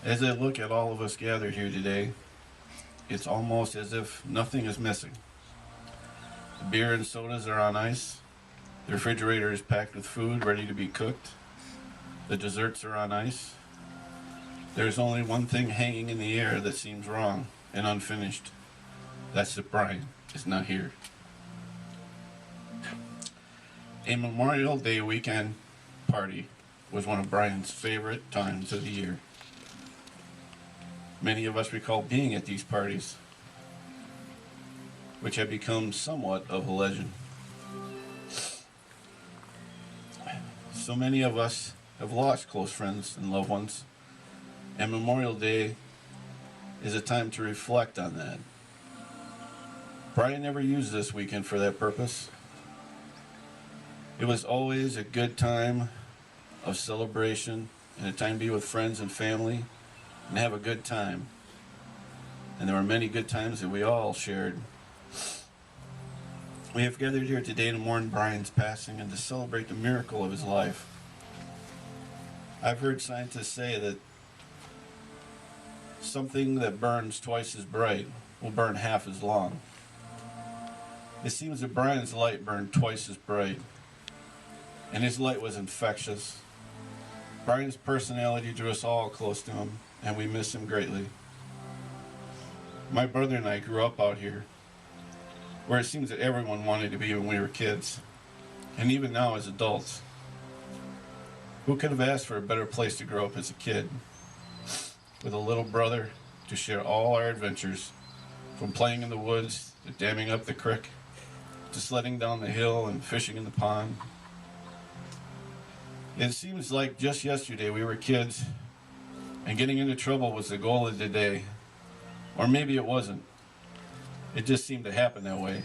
As I look at all of us gathered here today, it's almost as if nothing is missing. The beer and sodas are on ice. The refrigerator is packed with food ready to be cooked. The desserts are on ice. There's only one thing hanging in the air that seems wrong and unfinished. That's that Bryan is not here. A Memorial Day weekend party was one of Bryan's favorite times of the year. Many of us recall being at these parties, which have become somewhat of a legend. So many of us have lost close friends and loved ones, and Memorial Day is a time to reflect on that. Bryan never used this weekend for that purpose. It was always a good time of celebration and a time to be with friends and family and have a good time. And there were many good times that we all shared. We have gathered here today to mourn Bryan's passing and to celebrate the miracle of his life. I've heard scientists say that something that burns twice as bright will burn half as long. It seems that Bryan's light burned twice as bright, and his light was infectious. Bryan's personality drew us all close to him, and we miss him greatly. My brother and I grew up out here, where it seems that everyone wanted to be when we were kids, and even now as adults. Who could have asked for a better place to grow up as a kid? With a little brother to share all our adventures, from playing in the woods to damming up the creek, to sledding down the hill and fishing in the pond. It seems like just yesterday we were kids, and getting into trouble was the goal of the day. Or maybe it wasn't. It just seemed to happen that way.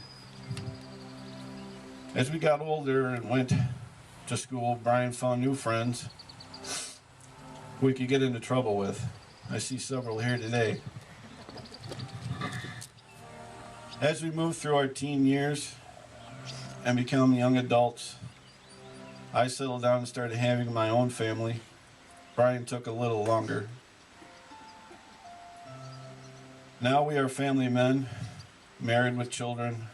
As we got older and went to school, Bryan found new friends who we could get into trouble with. I see several here today. As we moved through our teen years and become young adults, I settled down and started having my own family. Bryan took a little longer. Now we are family men, married with children,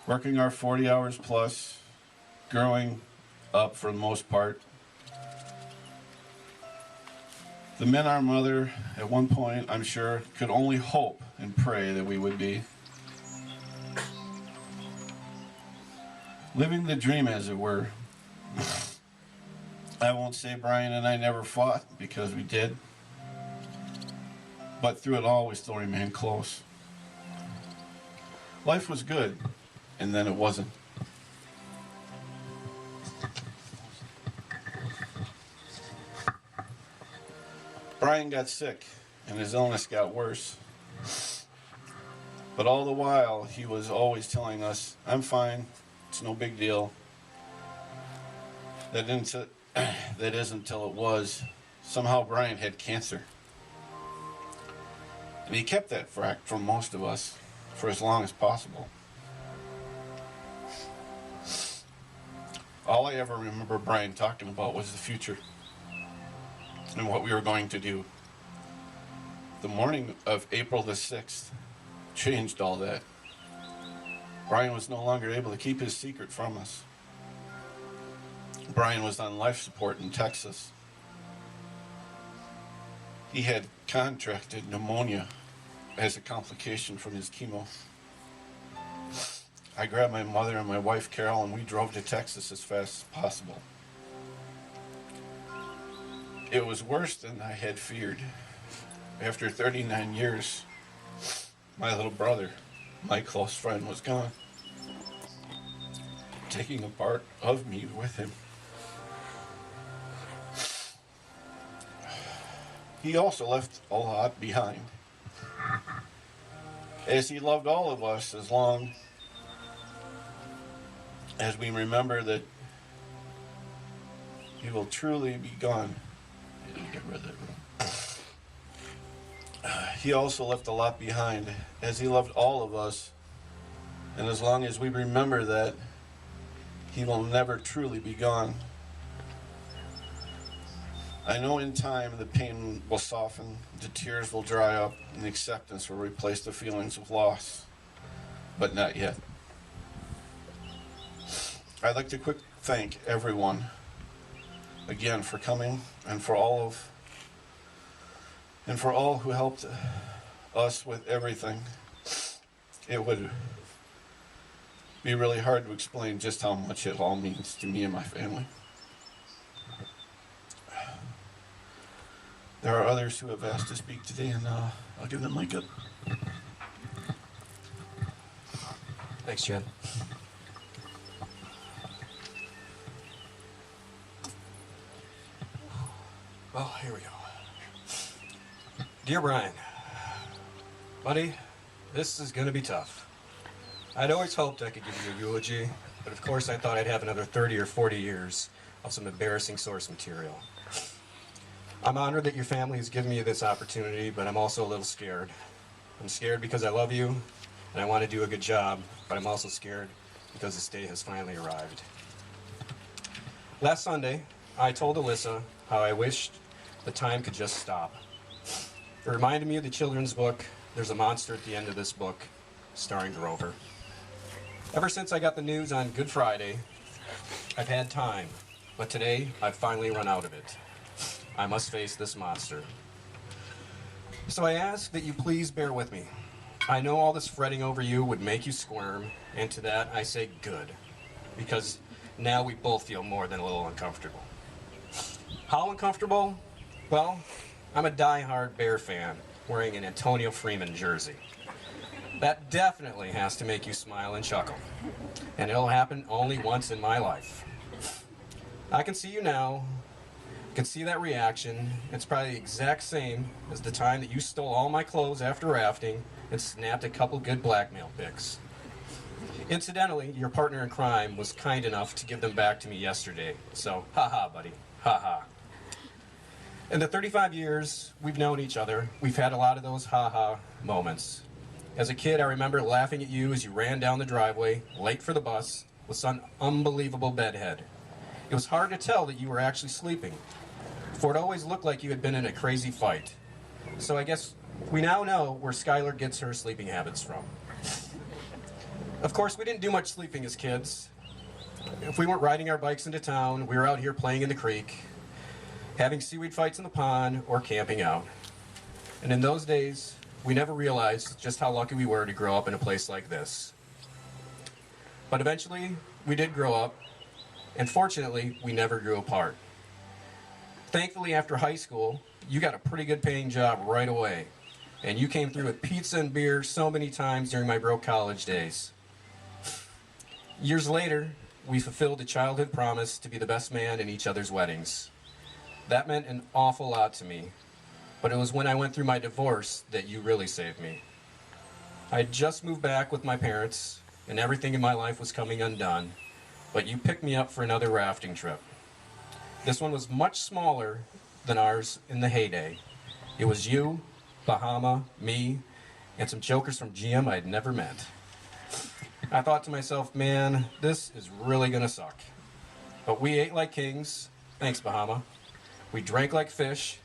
working our 40 hours plus, growing up for the most part. The men our mother, at one point, I'm sure, could only hope and pray that we would be. Living the dream, as it were. I won't say Bryan and I never fought, because we did. But through it all, we still remained close. Life was good, and then it wasn't. Bryan got sick, and his illness got worse. But all the while, he was always telling us, "I'm fine, it's no big deal." That isn't until it was. Somehow Bryan had cancer. And he kept that fact from most of us for as long as possible. All I ever remember Bryan talking about was the future and what we were going to do. The morning of April the 6th changed all that. Bryan was no longer able to keep his secret from us. Bryan was on life support in Texas. He had contracted pneumonia as a complication from his chemo. I grabbed my mother and my wife Carol and we drove to Texas as fast as possible. It was worse than I had feared. After 39 years, my little brother, my close friend, was gone, taking a part of me with him. He also left a lot behind, as he loved all of us as long as we remember that he will truly be gone. Get rid of that room. He also left a lot behind, as he loved all of us, and as long as we remember that, he will never truly be gone. I know in time the pain will soften, the tears will dry up, and the acceptance will replace the feelings of loss, but not yet. I'd like to quick thank everyone again for coming and for all who helped us with everything. It would be really hard to explain just how much it all means to me and my family. There are others who have asked to speak today, and I'll give them my mic up. Thanks, Chad. Well, here we go. Dear Bryan, buddy, this is going to be tough. I'd always hoped I could give you a eulogy, but of course I thought I'd have another 30 or 40 years of some embarrassing source material. I'm honored that your family has given me this opportunity, but I'm also a little scared. I'm scared because I love you, and I want to do a good job, but I'm also scared because this day has finally arrived. Last Sunday, I told Alyssa how I wished the time could just stop. It reminded me of the children's book, There's a Monster at the End of This Book, starring Grover. Ever since I got the news on Good Friday, I've had time, but today I've finally run out of it. I must face this monster. So I ask that you please bear with me. I know all this fretting over you would make you squirm, and to that I say good, because now we both feel more than a little uncomfortable. How uncomfortable? Well, I'm a die-hard Bear fan wearing an Antonio Freeman jersey. That definitely has to make you smile and chuckle, and it'll happen only once in my life. I can see you now. I can see that reaction. It's probably the exact same as the time that you stole all my clothes after rafting and snapped a couple good blackmail pics. Incidentally, your partner in crime was kind enough to give them back to me yesterday, so ha-ha, buddy, ha-ha. In the 35 years we've known each other, we've had a lot of those ha-ha moments. As a kid, I remember laughing at you as you ran down the driveway, late for the bus, with some unbelievable bedhead. It was hard to tell that you were actually sleeping, for it always looked like you had been in a crazy fight. So I guess we now know where Skylar gets her sleeping habits from. Of course, we didn't do much sleeping as kids. If we weren't riding our bikes into town, we were out here playing in the creek, having seaweed fights in the pond, or camping out. And in those days, we never realized just how lucky we were to grow up in a place like this. But eventually, we did grow up, and fortunately, we never grew apart. Thankfully, after high school, you got a pretty good paying job right away, and you came through with pizza and beer so many times during my broke college days. Years later, we fulfilled a childhood promise to be the best man in each other's weddings. That meant an awful lot to me, but it was when I went through my divorce that you really saved me. I just moved back with my parents, and everything in my life was coming undone, but you picked me up for another rafting trip. This one was much smaller than ours in the heyday. It was you, Bahama, me, and some jokers from GM I'd never met. I thought to myself, man, this is really gonna suck. But we ate like kings. Thanks, Bahama. We drank like fish,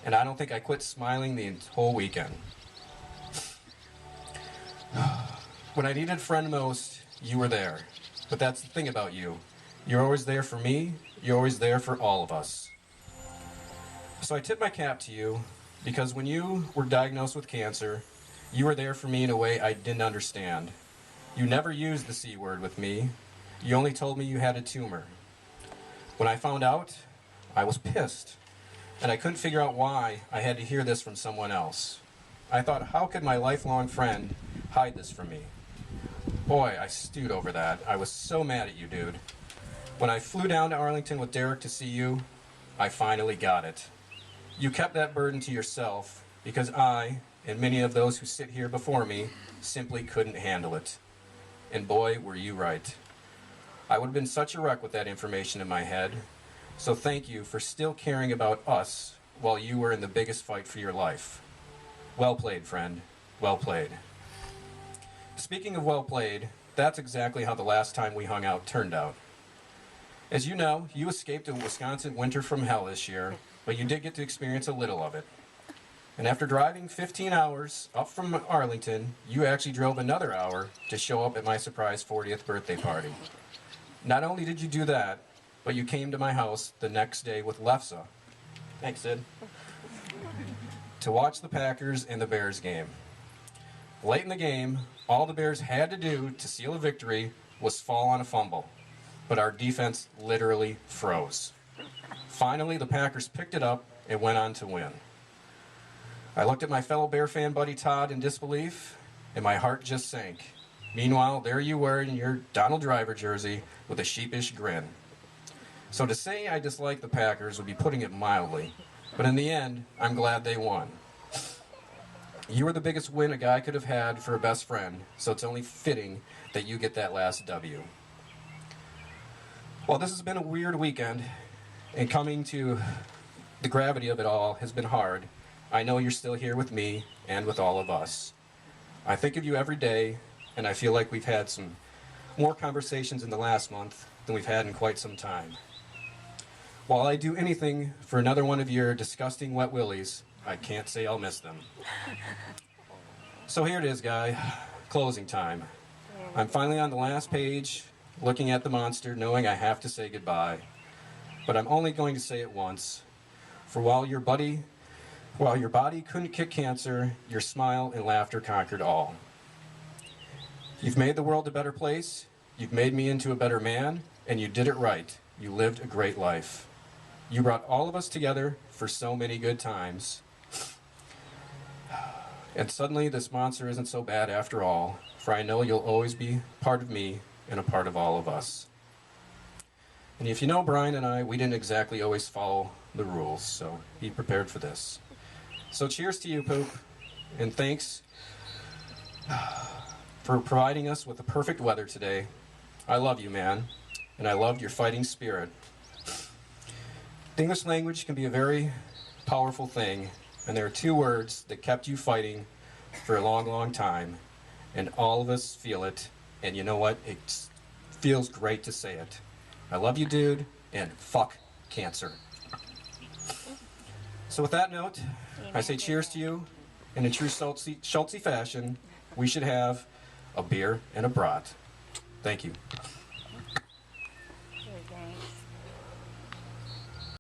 and I don't think I quit smiling the whole weekend. When I needed a friend most, you were there. But that's the thing about you. You're always there for me. You're always there for all of us. So I tip my cap to you, because when you were diagnosed with cancer, you were there for me in a way I didn't understand. You never used the C word with me. You only told me you had a tumor. When I found out, I was pissed, and I couldn't figure out why I had to hear this from someone else. I thought, how could my lifelong friend hide this from me? Boy, I stewed over that. I was so mad at you, dude. When I flew down to Arlington with Derek to see you, I finally got it. You kept that burden to yourself because I, and many of those who sit here before me, simply couldn't handle it. And boy, were you right. I would have been such a wreck with that information in my head. So thank you for still caring about us while you were in the biggest fight for your life. Well played, friend. Well played. Speaking of well played, that's exactly how the last time we hung out turned out. As you know, you escaped a Wisconsin winter from hell this year, but you did get to experience a little of it. And after driving 15 hours up from Arlington, you actually drove another hour to show up at my surprise 40th birthday party. Not only did you do that, but you came to my house the next day with Lefsa. Thanks, Sid. To watch the Packers and the Bears game. Late in the game, all the Bears had to do to seal a victory was fall on a fumble, but our defense literally froze. Finally, the Packers picked it up and went on to win. I looked at my fellow Bear fan buddy Todd in disbelief, and my heart just sank. Meanwhile, there you were in your Donald Driver jersey with a sheepish grin. So to say I dislike the Packers would be putting it mildly, but in the end, I'm glad they won. You were the biggest win a guy could have had for a best friend, so it's only fitting that you get that last W. Well, this has been a weird weekend, and coming to the gravity of it all has been hard. I know you're still here with me and with all of us. I think of you every day, and I feel like we've had some more conversations in the last month than we've had in quite some time. While I do anything for another one of your disgusting wet willies, I can't say I'll miss them. So here it is, guy. Closing time. I'm finally on the last page, looking at the monster, knowing I have to say goodbye. But I'm only going to say it once. For while your body couldn't kick cancer, your smile and laughter conquered all. You've made the world a better place, you've made me into a better man, and you did it right. You lived a great life. You brought all of us together for so many good times. And suddenly this monster isn't so bad after all, for I know you'll always be part of me and a part of all of us. And if you know Bryan and I, we didn't exactly always follow the rules, so be prepared for this. So cheers to you, Poop, and thanks for providing us with the perfect weather today. I love you, man, and I loved your fighting spirit. The English language can be a very powerful thing, and there are two words that kept you fighting for a long, long time, and all of us feel it, and you know what? It feels great to say it. I love you, dude, and fuck cancer. So with that note, I say cheers to you. And in true Schultzy fashion, we should have a beer and a brat. Thank you.